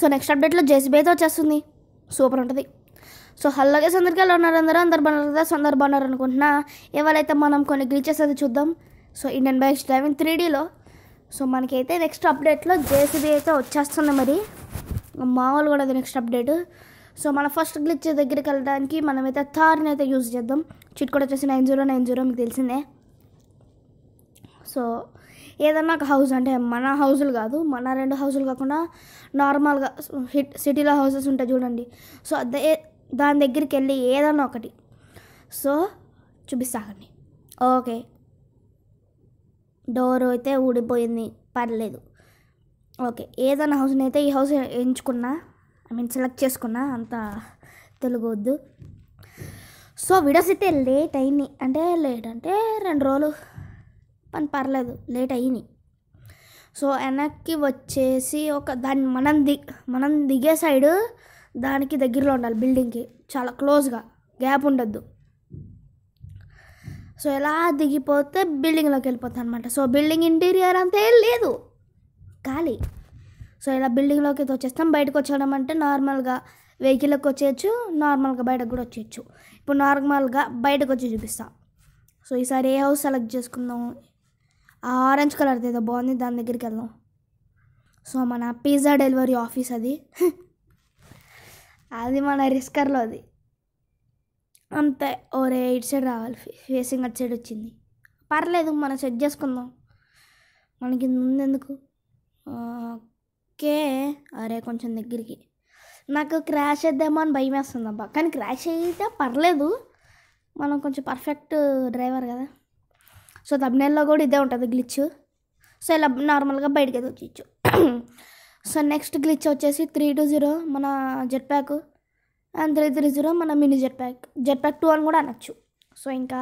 So next అప్డేట్లో JCB అయితే వచ్చేస్తుంది, సూపర్ ఉంటుంది. సో హలో గైస్, అందరికీ ఎలా ఉన్నారు? అందరు బాగున్నారు కదా? సో అందరు బాగున్నారు అనుకుంటున్నా. ఎవరైతే మనం కొన్ని గ్లిచెస్ అయితే చూద్దాం. సో ఇండియన్ బైక్స్ డ్రైవింగ్ 3Dలో సో మనకైతే నెక్స్ట్ అప్డేట్లో జేసీబీ అయితే వచ్చేస్తుంది. మరి మామూలు కూడా అది నెక్స్ట్ అప్డేట్. సో మన ఫస్ట్ గ్లిచ్ దగ్గరికి వెళ్ళడానికి మనమైతే థార్ని అయితే యూజ్ చేద్దాం. చిట్ కూడా వచ్చేసి 9090 మీకు తెలిసిందే. సో ఏదన్నా ఒక హౌస్, అంటే మన హౌజులు కాదు, మన 2 హౌజులు కాకుండా నార్మల్గా సిటీలో హౌసెస్ ఉంటాయి చూడండి. సో దాని దగ్గరికి వెళ్ళి ఏదన్నా ఒకటి సో చూపిస్తాకండి. ఓకే, డోర్ అయితే ఊడిపోయింది, పర్లేదు. ఓకే, ఏదైనా హౌస్ని అయితే ఈ హౌస్ ఎంచుకున్నా, సెలెక్ట్ చేసుకున్నా, అంత తెలుగు వద్దు. సో వీడియోస్ అయితే లేట్ అయినాయి, అంటే 2 రోజులు పని, పర్లేదు లేట్ అయినాయి. సో వెనక్కి వచ్చేసి మనం దిగే సైడు దానికి దగ్గరలో ఉండాలి, బిల్డింగ్కి చాలా క్లోజ్గా, గ్యాప్ ఉండద్దు. సో ఎలా దిగిపోతే బిల్డింగ్లోకి వెళ్ళిపోతాయి అనమాట. సో బిల్డింగ్ ఇంటీరియర్ అంతా ఏం లేదు, ఖాళీ. సో ఇలా బిల్డింగ్లోకి అయితే వచ్చేస్తాం. బయటకు వచ్చేయడం అంటే నార్మల్గా వెహికల్కి వచ్చేయచ్చు, నార్మల్గా బయటకు కూడా వచ్చేయచ్చు. ఇప్పుడు నార్మల్గా బయటకు వచ్చి చూపిస్తాం. సో ఈసారి ఏ హౌస్ సెలెక్ట్ చేసుకుందాం? ఆరెంజ్ కలర్ది ఏదో బాగుంది, దాని దగ్గరికి వెళ్దాం. సో మన పిజ్జా డెలివరీ ఆఫీస్ అది మన రిస్కర్లో అది అంతే. ఓరే ఇటు సైడ్ రావాలి, ఫేసింగ్ అటు సైడ్ వచ్చింది, పర్లేదు మనం సెట్ చేసుకుందాం, మనకి ముందెందుకు. ఓకే, అరే కొంచెం దగ్గరికి. నాకు క్రాష్ చేద్దామో అని భయం వేస్తుంది అబ్బా, కానీ క్రాష్ అయితే పర్లేదు, మనం కొంచెం పర్ఫెక్ట్ డ్రైవర్ కదా. సో తమ్నెల్లో కూడా ఇదే ఉంటుంది గ్లిచ్. సో ఇలా నార్మల్గా బయటకి అయితే వచ్చేయచ్చు. సో నెక్స్ట్ గ్లిచ్ వచ్చేసి 320 మన జెట్ ప్యాక్, అండ్ 330 మన మినీ జెట్ ప్యాక్ 2 అని కూడా అనొచ్చు. సో ఇంకా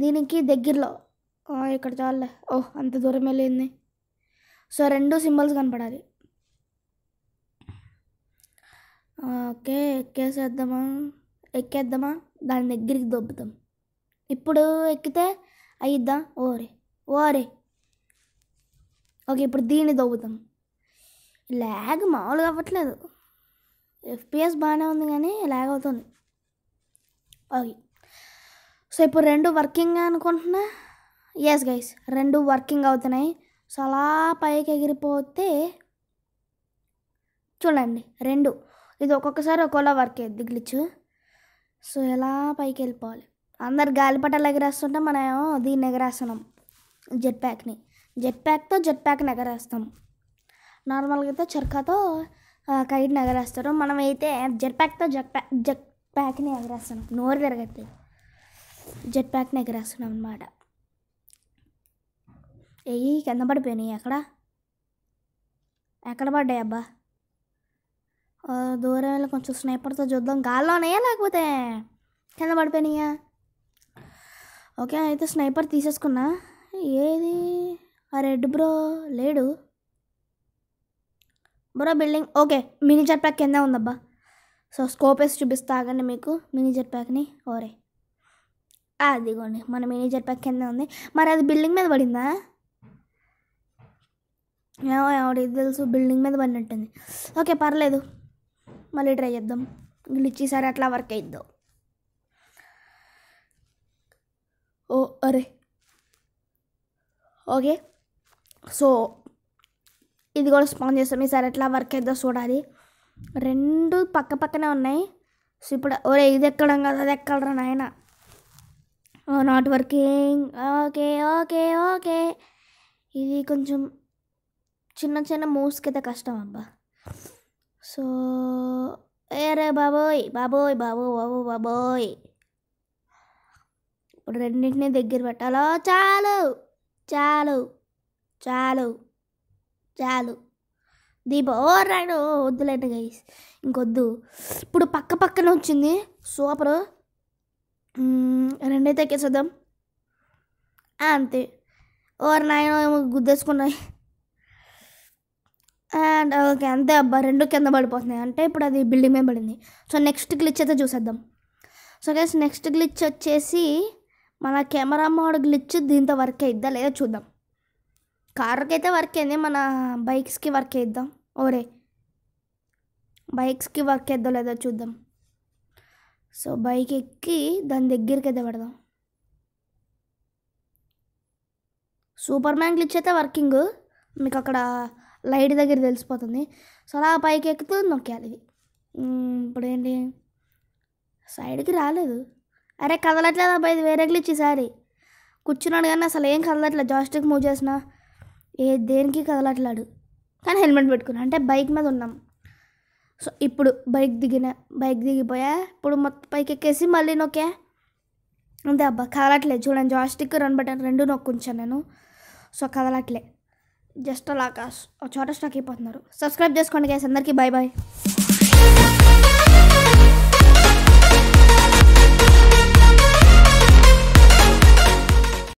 దీనికి దగ్గరలో ఇక్కడ చాలే, అంత దూరం వెళ్ళింది. సో 2 సింబల్స్ కనపడాలి. ఓకే, ఎక్కేద్దామా, దాని దగ్గరికి దొబ్బుతాం. ఇప్పుడు ఎక్కితే అయ్యిద్దా? ఓరే ఓకే, ఇప్పుడు దీన్ని దొబ్బుతాం. ల్యాగ్ మామూలుగా అవ్వట్లేదు, FPS బాగానే ఉంది కానీ ల్యాగ్ అవుతుంది. ఓకే, సో ఇప్పుడు 2 వర్కింగ్ అనుకుంటున్నా. ఎస్ గైస్, 2 వర్కింగ్ అవుతున్నాయి. సో అలా పైకి ఎగిరిపోతే చూడండి 2 ఇది ఒక్కొక్కసారి ఒక్కోలా వర్క్ అయ్యింది గ్లిచ్. సో ఎలా పైకి వెళ్ళిపోవాలి, అందరు గాలిపటాలు ఎగరేస్తుంటే మనం దీన్ని ఎగరేస్తున్నాం, జెట్ ప్యాక్ని ఎగరేస్తాం. నార్మల్గా అయితే చర్కాతో కైట్ని ఎగరేస్తారు, మనమైతే జెట్ ప్యాక్ని ఎగరేస్తున్నాం. నోరు తిరగట్లేదు, జెట్ ప్యాక్ని ఎగరేస్తున్నాం అన్నమాట. కింద పడిపోయినాయి, ఎక్కడ పడ్డాయి అబ్బా? దూరం వెళ్ళి కొంచెం స్నైపర్తో చూద్దాం, గాల్లోనేయా లేకపోతే కింద పడిపోయినాయా? ఓకే, అయితే స్నైపర్ తీసేసుకున్నా. ఏది రెడ్ బ్రో లేడు bro, building. Okay, mini jet pack కింద ఉందబ్బా. సో స్కోప్ వేసి చూపిస్తా ఆగండి మీకు మినీ జెట్ ప్యాక్ని. ఓరే అదిగోండి, మన మినీ జెట్ ప్యాక్ కింద ఉంది. మరి అది బిల్డింగ్ మీద పడిందా? ఎవడికి తెలుసు, బిల్డింగ్ మీద పడినట్టుంది. ఓకే పర్లేదు, మళ్ళీ ట్రై చేద్దాం. గ్లిచ్ ఈసారి అట్లా వర్క్ అయిద్దాం. అరే ఓకే, సో ఇది కూడా స్పాన్ చేస్తాం. ఈసారి ఎట్లా వర్క్ అయిద్దో చూడాలి. 2 పక్కనే ఉన్నాయి. సో ఇప్పుడు ఇది ఎక్కడం కదా, అది ఎక్కడరా నాయన. Not working. ఓకే ఇది కొంచెం చిన్న మూవ్స్కి అయితే కష్టం అబ్బా. సో ఏరే బాబోయ్ ఇప్పుడు రెండింటినీ దగ్గర పెట్టాలో. చాలు దీప రాడు, వద్దులేండి గైస్, ఇంకొద్దు. ఇప్పుడు పక్కనే వచ్చింది, సూపర్. 2 అయితే ఎక్కేసేద్దాం అంతే. నాయన గుద్దేసుకున్నాయి. అండ్ ఓకే అంతే అబ్బా, 2 కింద పడిపోతున్నాయి, అంటే ఇప్పుడు అది బిల్డింగ్ మీద పడింది. సో నెక్స్ట్ గ్లిచ్ అయితే చూసేద్దాం. సో గైస్ నెక్స్ట్ గ్లిచ్ వచ్చేసి మన కెమెరా మోడ్ గ్లిచ్. దీంతో వర్క్ అయిద్దా లేదా చూద్దాం. కార్కి అయితే వర్క్ అయింది, మన బైక్స్కి వర్క్ అయిద్దాం. ఓరే బైక్స్కి వర్క్ ఎద్దో లేదో చూద్దాం. సో బైక్ ఎక్కి దాని దగ్గరికి అయితే పెడదాం. సూపర్ మ్యాన్ గ్లిచ్ అయితే వర్కింగ్, మీకు అక్కడ లైట్ దగ్గర తెలిసిపోతుంది. సో అలా పైకి ఎక్కుతూ నొక్కేయాలి ఇది. ఇప్పుడు ఏంటి, సైడ్కి రాలేదు. అరే కదలట్లేదు అబ్బాయి, ఇది వేరే గ్లిచ్. ఈసారి కూర్చున్నాడు కానీ అసలు ఏం కదలట్లేదు. జాస్టిక్ మూవ్ చేసిన దేనికి కదలట్లేడు. కానీ హెల్మెట్ పెట్టుకున్నా, అంటే బైక్ మీద ఉన్నాం. సో ఇప్పుడు బైక్ దిగిపోయా. ఇప్పుడు మొత్తం పైకి ఎక్కేసి మళ్ళీ నొక్కా. అంతే అబ్బా, కదలట్లేదు. చూడండి, జాస్టిక్ రన్ బటన్ రెండు నొక్కుంచాను నేను. సో కదలట్లే, జస్ట్ అలా ఒక చోట స్టక్ అయిపోతున్నారు. సబ్స్క్రైబ్ చేసుకోండి గైస్. అందరికీ బాయ్ బాయ్.